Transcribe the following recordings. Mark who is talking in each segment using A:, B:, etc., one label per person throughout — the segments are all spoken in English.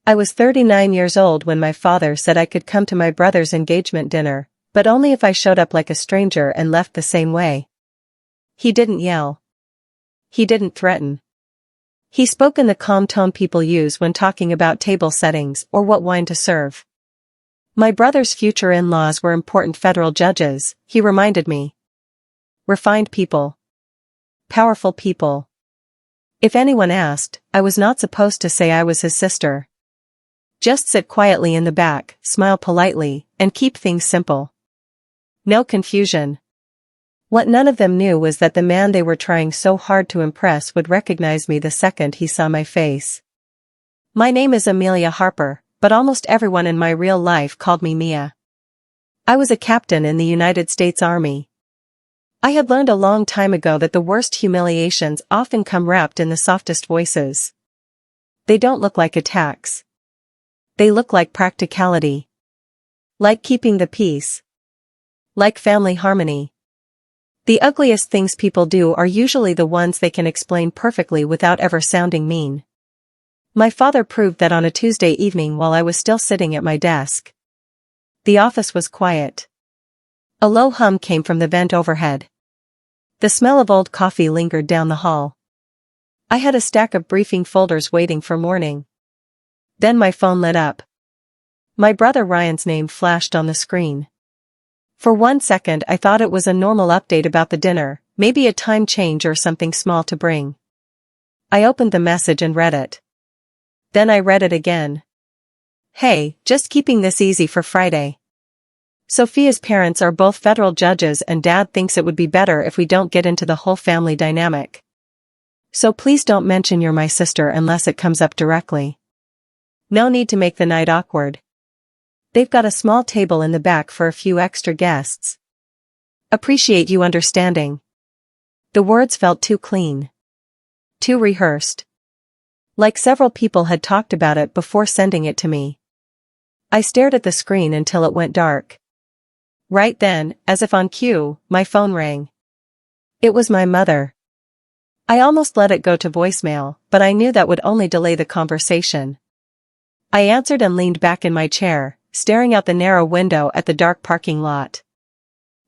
A: I was 39 years old when my father said I could come to my brother's engagement dinner, but only if I showed up like a stranger and left the same way. He didn't yell. He didn't threaten. He spoke in the calm tone people use when talking about table settings or what wine to serve. My brother's future in-laws were important federal judges, he reminded me. Refined people. Powerful people. If anyone asked, I was not supposed to say I was his sister. Just sit quietly in the back, smile politely, and keep things simple. No confusion. What none of them knew was that the man they were trying so hard to impress would recognize me the second he saw my face. My name is Amelia Harper, but almost everyone in my real life called me Mia. I was a captain in the United States Army. I had learned a long time ago that the worst humiliations often come wrapped in the softest voices. They don't look like attacks. They look like practicality. Like keeping the peace. Like family harmony. The ugliest things people do are usually the ones they can explain perfectly without ever sounding mean. My father proved that on a Tuesday evening while I was still sitting at my desk. The office was quiet. A low hum came from the vent overhead. The smell of old coffee lingered down the hall. I had a stack of briefing folders waiting for morning. Then my phone lit up. My brother Ryan's name flashed on the screen. For 1 second I thought it was a normal update about the dinner, maybe a time change or something small to bring. I opened the message and read it. Then I read it again. Hey, just keeping this easy for Friday. Sophia's parents are both federal judges and Dad thinks it would be better if we don't get into the whole family dynamic. So please don't mention you're my sister unless it comes up directly. No need to make the night awkward. They've got a small table in the back for a few extra guests. Appreciate you understanding. The words felt too clean. Too rehearsed. Like several people had talked about it before sending it to me. I stared at the screen until it went dark. Right then, as if on cue, my phone rang. It was my mother. I almost let it go to voicemail, but I knew that would only delay the conversation. I answered and leaned back in my chair, staring out the narrow window at the dark parking lot.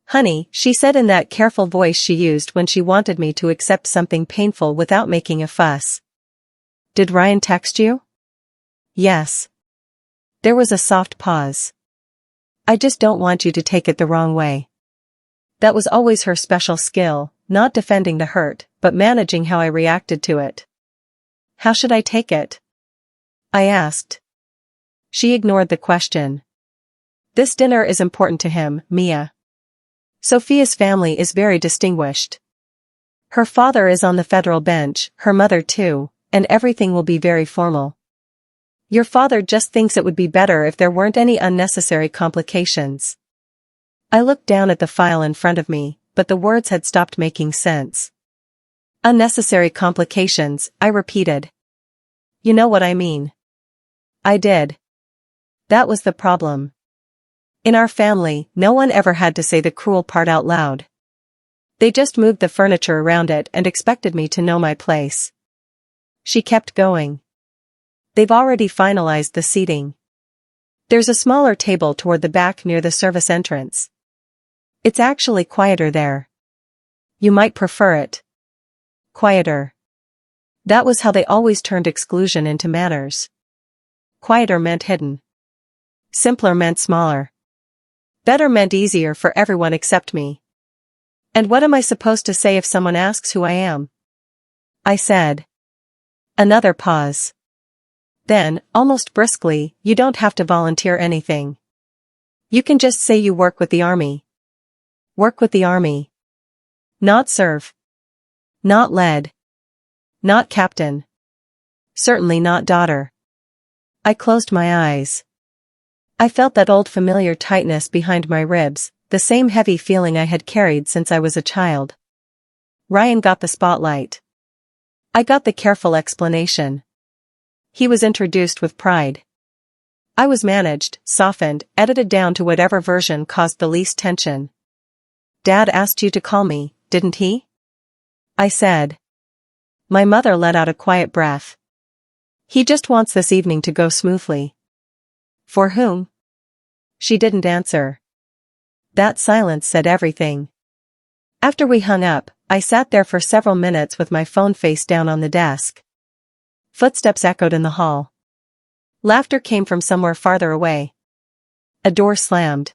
A: Honey, she said in that careful voice she used when she wanted me to accept something painful without making a fuss. Did Ryan text you? Yes. There was a soft pause. I just don't want you to take it the wrong way. That was always her special skill, not defending the hurt, but managing how I reacted to it. How should I take it? I asked. She ignored the question. This dinner is important to him, Mia. Sophia's family is very distinguished. Her father is on the federal bench, her mother too, and everything will be very formal. Your father just thinks it would be better if there weren't any unnecessary complications. I looked down at the file in front of me, but the words had stopped making sense. Unnecessary complications, I repeated. You know what I mean. I did. That was the problem. In our family, no one ever had to say the cruel part out loud. They just moved the furniture around it and expected me to know my place. She kept going. They've already finalized the seating. There's a smaller table toward the back near the service entrance. It's actually quieter there. You might prefer it. Quieter. That was how they always turned exclusion into manners. Quieter meant hidden. Simpler meant smaller. Better meant easier for everyone except me. And what am I supposed to say if someone asks who I am? I said. Another pause. Then, almost briskly, you don't have to volunteer anything. You can just say you work with the Army. Work with the Army. Not serve. Not led. Not captain. Certainly not daughter. I closed my eyes. I felt that old familiar tightness behind my ribs, the same heavy feeling I had carried since I was a child. Ryan got the spotlight. I got the careful explanation. He was introduced with pride. I was managed, softened, edited down to whatever version caused the least tension. Dad asked you to call me, didn't he? I said. My mother let out a quiet breath. He just wants this evening to go smoothly. For whom? She didn't answer. That silence said everything. After we hung up, I sat there for several minutes with my phone face down on the desk. Footsteps echoed in the hall. Laughter came from somewhere farther away. A door slammed.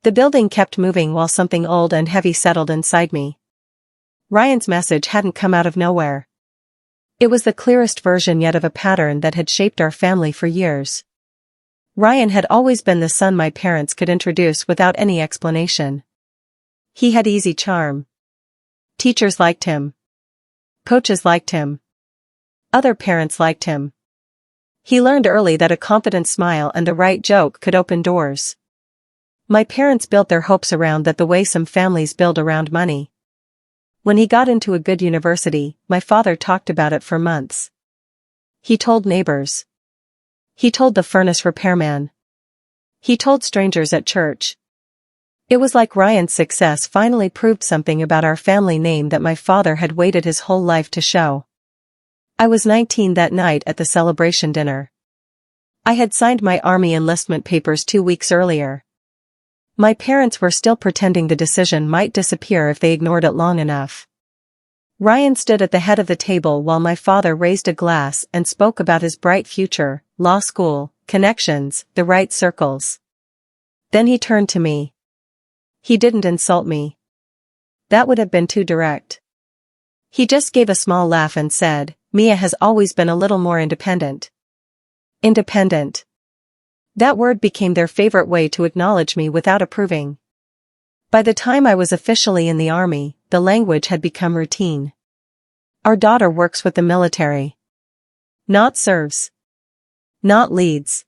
A: The building kept moving while something old and heavy settled inside me. Ryan's message hadn't come out of nowhere. It was the clearest version yet of a pattern that had shaped our family for years. Ryan had always been the son my parents could introduce without any explanation. He had easy charm. Teachers liked him. Coaches liked him. Other parents liked him. He learned early that a confident smile and the right joke could open doors. My parents built their hopes around that the way some families build around money. When he got into a good university, my father talked about it for months. He told neighbors. He told the furnace repairman. He told strangers at church. It was like Ryan's success finally proved something about our family name that my father had waited his whole life to show. I was 19 that night at the celebration dinner. I had signed my Army enlistment papers 2 weeks earlier. My parents were still pretending the decision might disappear if they ignored it long enough. Ryan stood at the head of the table while my father raised a glass and spoke about his bright future, law school, connections, the right circles. Then he turned to me. He didn't insult me. That would have been too direct. He just gave a small laugh and said, "Mia has always been a little more independent." Independent. That word became their favorite way to acknowledge me without approving. By the time I was officially in the Army, the language had become routine. Our daughter works with the military. Not serves. Not leads.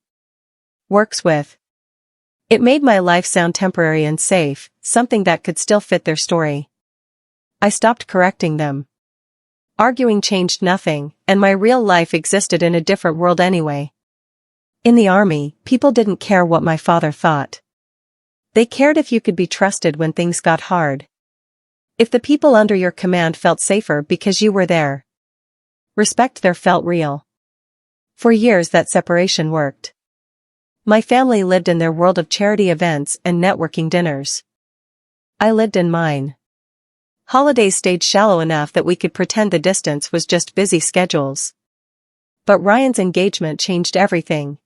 A: Works with. It made my life sound temporary and safe, something that could still fit their story. I stopped correcting them. Arguing changed nothing, and my real life existed in a different world anyway. In the Army, people didn't care what my father thought. They cared if you could be trusted when things got hard. If the people under your command felt safer because you were there. Respect there felt real. For years that separation worked. My family lived in their world of charity events and networking dinners. I lived in mine. Holidays stayed shallow enough that we could pretend the distance was just busy schedules. But Ryan's engagement changed everything.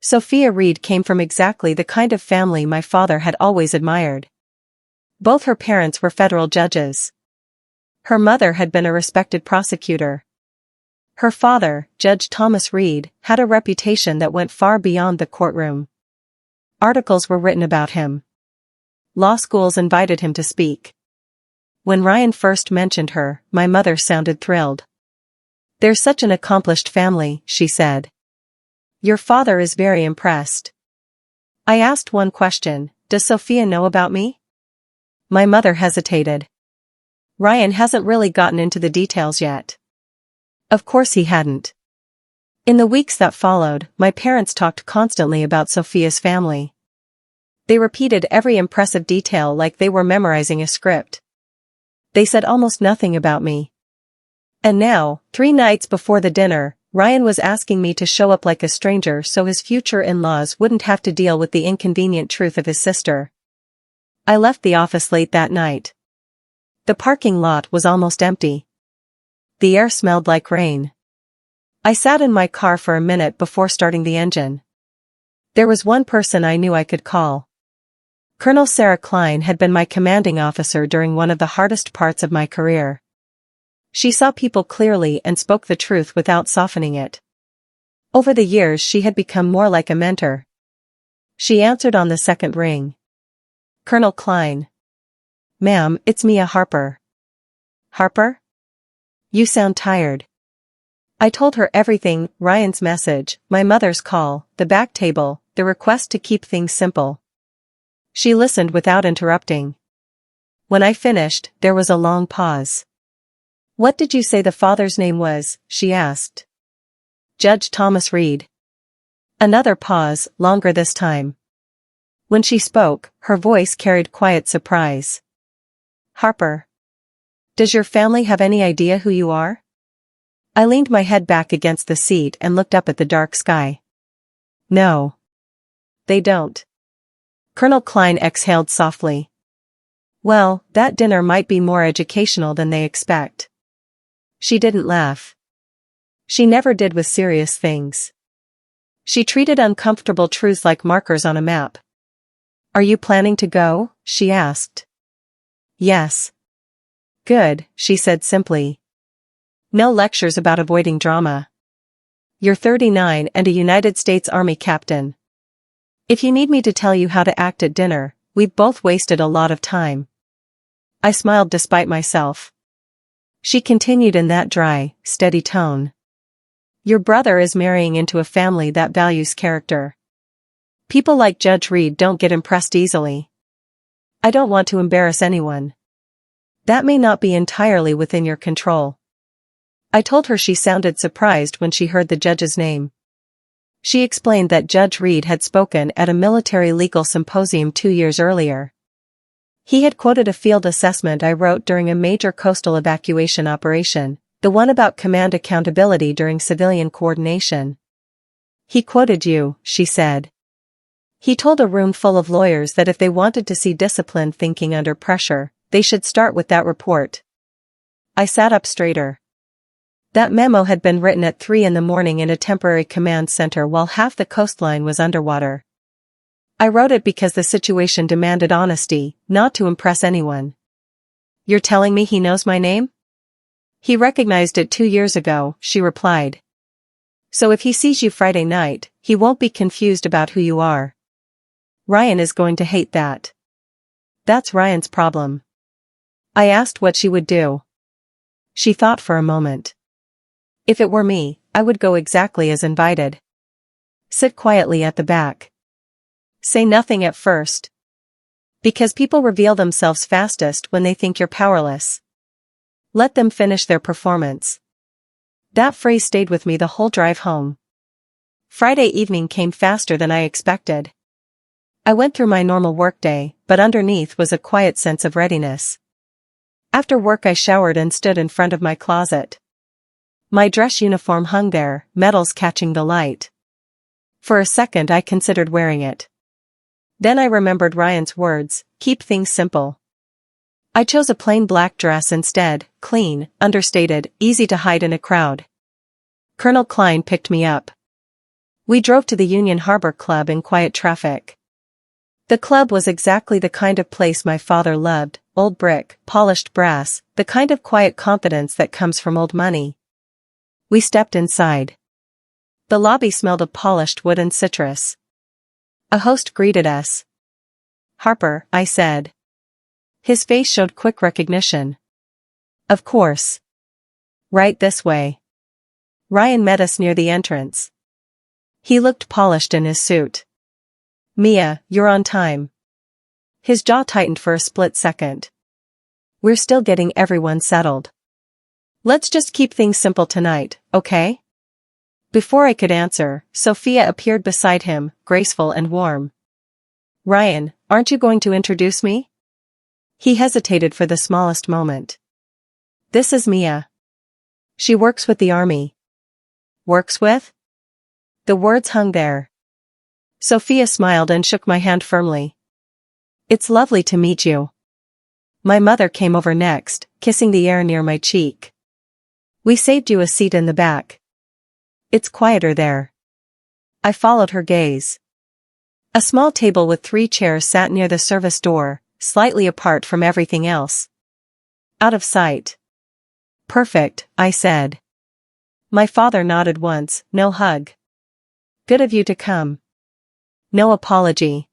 A: Sophia Reed came from exactly the kind of family my father had always admired. Both her parents were federal judges. Her mother had been a respected prosecutor. Her father, Judge Thomas Reed, had a reputation that went far beyond the courtroom. Articles were written about him. Law schools invited him to speak. When Ryan first mentioned her, my mother sounded thrilled. "They're such an accomplished family," she said. "Your father is very impressed." I asked one question, "Does Sophia know about me?" My mother hesitated. "Ryan hasn't really gotten into the details yet." Of course he hadn't. In the weeks that followed, my parents talked constantly about Sophia's family. They repeated every impressive detail like they were memorizing a script. They said almost nothing about me. And now, 3 nights before the dinner, Ryan was asking me to show up like a stranger so his future in-laws wouldn't have to deal with the inconvenient truth of his sister. I left the office late that night. The parking lot was almost empty. The air smelled like rain. I sat in my car for a minute before starting the engine. There was one person I knew I could call. Colonel Sarah Klein had been my commanding officer during one of the hardest parts of my career. She saw people clearly and spoke the truth without softening it. Over the years she had become more like a mentor. She answered on the second ring. "Colonel Klein." "Ma'am, it's Mia Harper." "Harper? You sound tired." I told her everything, Ryan's message, my mother's call, the back table, the request to keep things simple. She listened without interrupting. When I finished, there was a long pause. "What did you say the father's name was?" she asked. "Judge Thomas Reed." Another pause, longer this time. When she spoke, her voice carried quiet surprise. "Harper. Does your family have any idea who you are?" I leaned my head back against the seat and looked up at the dark sky. No. They don't. Colonel Klein exhaled softly. Well, that dinner might be more educational than they expect. She didn't laugh. She never did with serious things. She treated uncomfortable truths like markers on a map. Are you planning to go? She asked. Yes. Good, she said simply. No lectures about avoiding drama. You're 39 and a United States Army captain. If you need me to tell you how to act at dinner, we've both wasted a lot of time. I smiled despite myself. She continued in that dry, steady tone. Your brother is marrying into a family that values character. People like Judge Reed don't get impressed easily. I don't want to embarrass anyone. That may not be entirely within your control. I told her she sounded surprised when she heard the judge's name. She explained that Judge Reed had spoken at a military legal symposium 2 years earlier. He had quoted a field assessment I wrote during a major coastal evacuation operation, the one about command accountability during civilian coordination. He quoted you, she said. He told a room full of lawyers that if they wanted to see disciplined thinking under pressure, they should start with that report. I sat up straighter. That memo had been written at 3 in the morning in a temporary command center while half the coastline was underwater. I wrote it because the situation demanded honesty, not to impress anyone. You're telling me he knows my name? He recognized it 2 years ago, she replied. So if he sees you Friday night, he won't be confused about who you are. Ryan is going to hate that. That's Ryan's problem. I asked what she would do. She thought for a moment. If it were me, I would go exactly as invited. Sit quietly at the back. Say nothing at first. Because people reveal themselves fastest when they think you're powerless. Let them finish their performance. That phrase stayed with me the whole drive home. Friday evening came faster than I expected. I went through my normal workday, but underneath was a quiet sense of readiness. After work I showered and stood in front of my closet. My dress uniform hung there, metals catching the light. For a second I considered wearing it. Then I remembered Ryan's words, keep things simple. I chose a plain black dress instead, clean, understated, easy to hide in a crowd. Colonel Klein picked me up. We drove to the Union Harbor Club in quiet traffic. The club was exactly the kind of place my father loved, old brick, polished brass, the kind of quiet confidence that comes from old money. We stepped inside. The lobby smelled of polished wood and citrus. A host greeted us. Harper, I said. His face showed quick recognition. Of course. Right this way. Ryan met us near the entrance. He looked polished in his suit. Mia, you're on time. His jaw tightened for a split second. We're still getting everyone settled. Let's just keep things simple tonight, okay? Before I could answer, Sophia appeared beside him, graceful and warm. Ryan, aren't you going to introduce me? He hesitated for the smallest moment. This is Mia. She works with the army. Works with? The words hung there. Sophia smiled and shook my hand firmly. It's lovely to meet you. My mother came over next, kissing the air near my cheek. We saved you a seat in the back. It's quieter there. I followed her gaze. A small table with 3 chairs sat near the service door, slightly apart from everything else. Out of sight. Perfect, I said. My father nodded once, no hug. Good of you to come. No apology.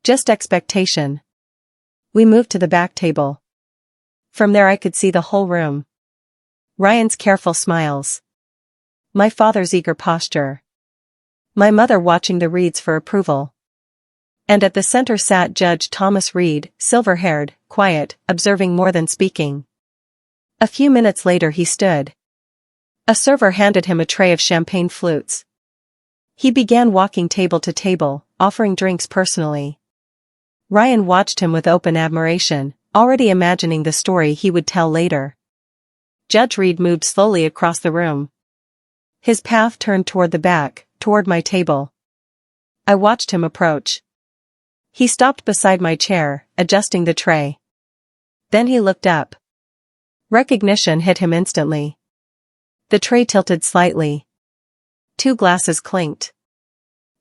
A: Just expectation. We moved to the back table. From there I could see the whole room. Ryan's careful smiles. My father's eager posture. My mother watching the Reeds for approval. And at the center sat Judge Thomas Reed, silver-haired, quiet, observing more than speaking. A few minutes later he stood. A server handed him a tray of champagne flutes. He began walking table to table, offering drinks personally. Ryan watched him with open admiration, already imagining the story he would tell later. Judge Reed moved slowly across the room. His path turned toward the back, toward my table. I watched him approach. He stopped beside my chair, adjusting the tray. Then he looked up. Recognition hit him instantly. The tray tilted slightly. 2 glasses clinked.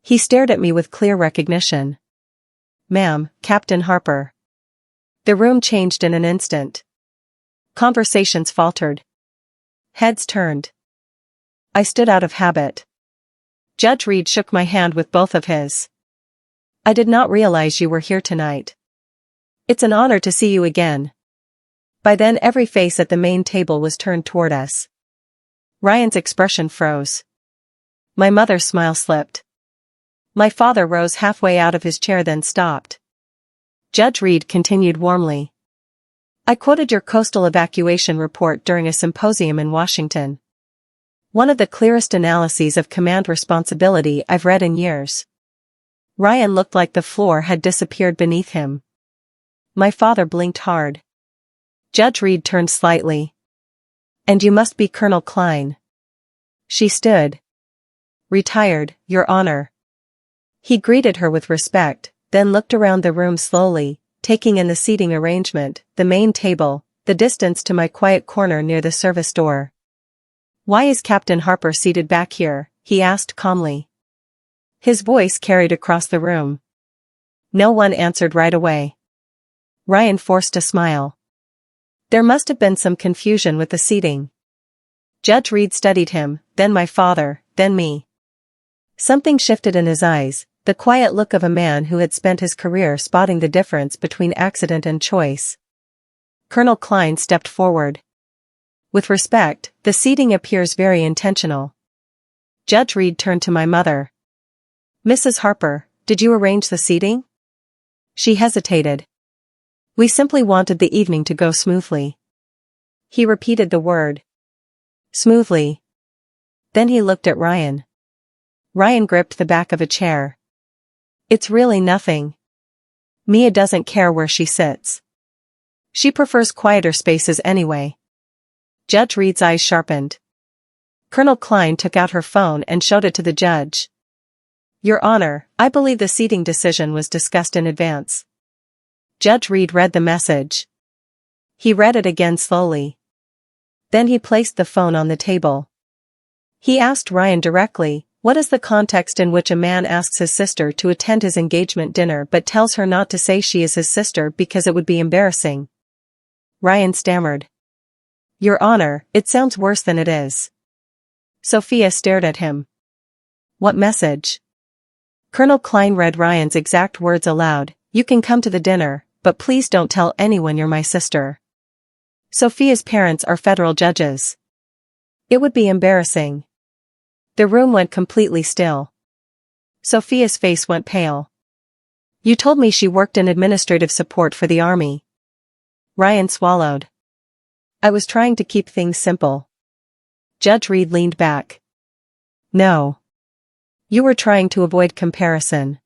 A: He stared at me with clear recognition. "Ma'am, Captain Harper." The room changed in an instant. Conversations faltered. Heads turned. I stood out of habit. Judge Reed shook my hand with both of his. "I did not realize you were here tonight. It's an honor to see you again." By then every face at the main table was turned toward us. Ryan's expression froze. My mother's smile slipped. My father rose halfway out of his chair then stopped. Judge Reed continued warmly. "I quoted your coastal evacuation report during a symposium in Washington. One of the clearest analyses of command responsibility I've read in years." Ryan looked like the floor had disappeared beneath him. My father blinked hard. Judge Reed turned slightly. "And you must be Colonel Klein." She stood. "Retired, Your Honor." He greeted her with respect, then looked around the room slowly, taking in the seating arrangement, the main table, the distance to my quiet corner near the service door. "Why is Captain Harper seated back here?" he asked calmly. His voice carried across the room. No one answered right away. Ryan forced a smile. There must have been some confusion with the seating. Judge Reed studied him, then my father, then me. Something shifted in his eyes, the quiet look of a man who had spent his career spotting the difference between accident and choice. Colonel Klein stepped forward. "With respect, the seating appears very intentional." Judge Reed turned to my mother. "Mrs. Harper, did you arrange the seating?" She hesitated. "We simply wanted the evening to go smoothly." He repeated the word. "Smoothly." Then he looked at Ryan. Ryan gripped the back of a chair. "It's really nothing. Mia doesn't care where she sits. She prefers quieter spaces anyway." Judge Reed's eyes sharpened. Colonel Klein took out her phone and showed it to the judge. "Your Honor, I believe the seating decision was discussed in advance." Judge Reed read the message. He read it again slowly. Then he placed the phone on the table. He asked Ryan directly, "What is the context in which a man asks his sister to attend his engagement dinner but tells her not to say she is his sister because it would be embarrassing?" Ryan stammered. "Your Honor, it sounds worse than it is." Sophia stared at him. "What message?" Colonel Klein read Ryan's exact words aloud. "You can come to the dinner, but please don't tell anyone you're my sister. Sophia's parents are federal judges. It would be embarrassing." The room went completely still. Sophia's face went pale. "You told me she worked in administrative support for the Army." Ryan swallowed. "I was trying to keep things simple." Judge Reed leaned back. "No. You were trying to avoid comparison."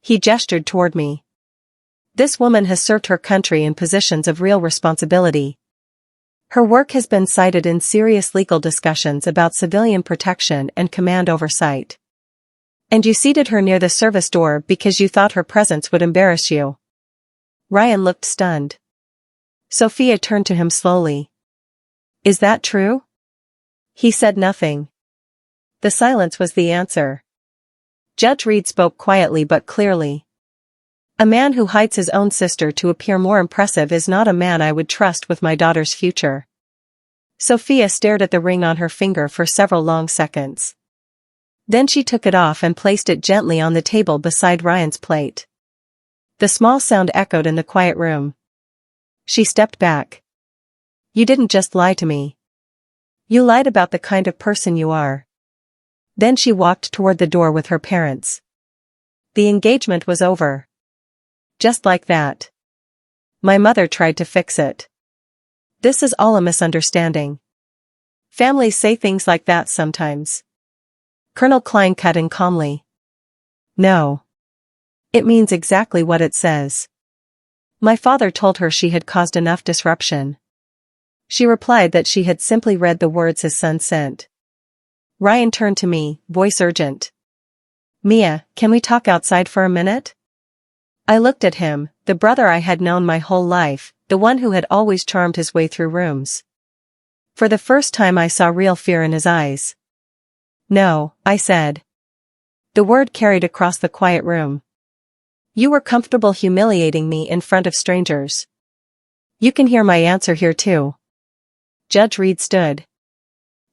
A: He gestured toward me. "This woman has served her country in positions of real responsibility. Her work has been cited in serious legal discussions about civilian protection and command oversight. And you seated her near the service door because you thought her presence would embarrass you." Ryan looked stunned. Sophia turned to him slowly. "Is that true?" He said nothing. The silence was the answer. Judge Reed spoke quietly but clearly. "A man who hides his own sister to appear more impressive is not a man I would trust with my daughter's future." Sophia stared at the ring on her finger for several long seconds. Then she took it off and placed it gently on the table beside Ryan's plate. The small sound echoed in the quiet room. She stepped back. "You didn't just lie to me. You lied about the kind of person you are." Then she walked toward the door with her parents. The engagement was over. Just like that. My mother tried to fix it. "This is all a misunderstanding. Families say things like that sometimes." Colonel Klein cut in calmly. "No. It means exactly what it says. My father told her she had caused enough disruption. She replied that she had simply read the words his son sent. Ryan turned to me, voice urgent. Mia, can we talk outside for a minute? I looked at him, the brother I had known my whole life, the one who had always charmed his way through rooms. For the first time I saw real fear in his eyes. No, I said. The word carried across the quiet room. You were comfortable humiliating me in front of strangers. You can hear my answer here too. Judge Reed stood.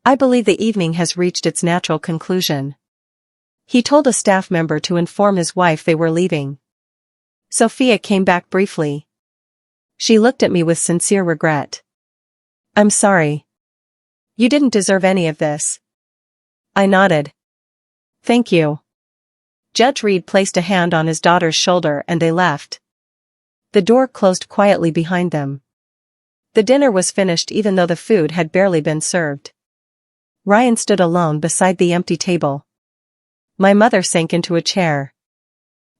A: I believe the evening has reached its natural conclusion. He told a staff member to inform his wife they were leaving. Sophia came back briefly. She looked at me with sincere regret. I'm sorry. You didn't deserve any of this. I nodded. Thank you. Judge Reed placed a hand on his daughter's shoulder and they left. The door closed quietly behind them. The dinner was finished even though the food had barely been served. Ryan stood alone beside the empty table. My mother sank into a chair.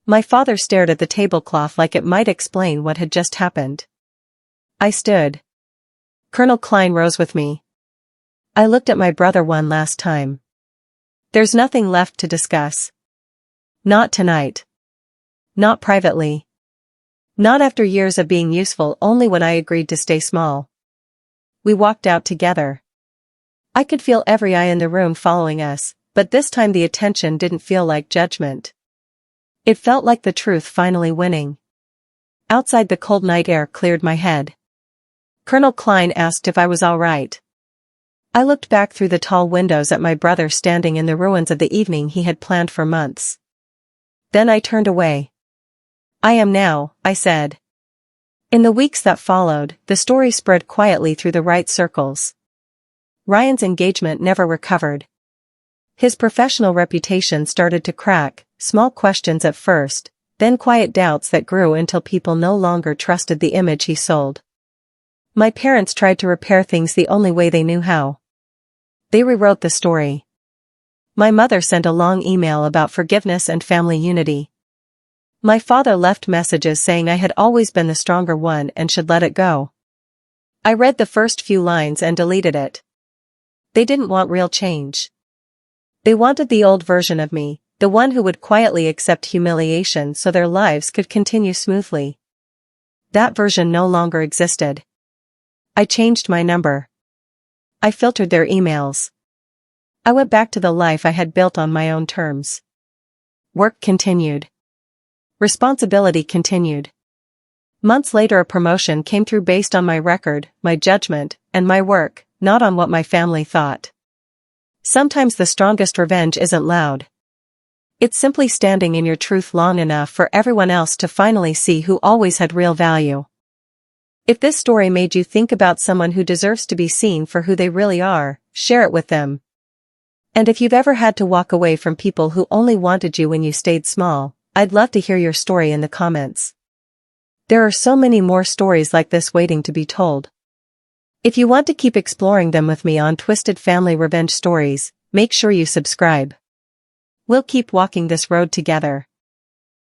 A: My father stared at the tablecloth like it might explain what had just happened. I stood. Colonel Klein rose with me. I looked at my brother one last time. There's nothing left to discuss. Not tonight. Not privately. Not after years of being useful only when I agreed to stay small. We walked out together. I could feel every eye in the room following us, but this time the attention didn't feel like judgment. It felt like the truth finally winning. Outside the cold night air cleared my head. Colonel Klein asked if I was all right. I looked back through the tall windows at my brother standing in the ruins of the evening he had planned for months. Then I turned away. I am now, I said. In the weeks that followed, the story spread quietly through the right circles. Ryan's engagement never recovered. His professional reputation started to crack, small questions at first, then quiet doubts that grew until people no longer trusted the image he sold. My parents tried to repair things the only way they knew how. They rewrote the story. My mother sent a long email about forgiveness and family unity. My father left messages saying I had always been the stronger one and should let it go. I read the first few lines and deleted it. They didn't want real change. They wanted the old version of me, the one who would quietly accept humiliation so their lives could continue smoothly. That version no longer existed. I changed my number. I filtered their emails. I went back to the life I had built on my own terms. Work continued. Responsibility continued. Months later a promotion came through based on my record, my judgment, and my work, not on what my family thought. Sometimes the strongest revenge isn't loud. It's simply standing in your truth long enough for everyone else to finally see who always had real value. If this story made you think about someone who deserves to be seen for who they really are, share it with them. And if you've ever had to walk away from people who only wanted you when you stayed small, I'd love to hear your story in the comments. There are so many more stories like this waiting to be told. If you want to keep exploring them with me on Twisted Family Revenge Stories, make sure you subscribe. We'll keep walking this road together.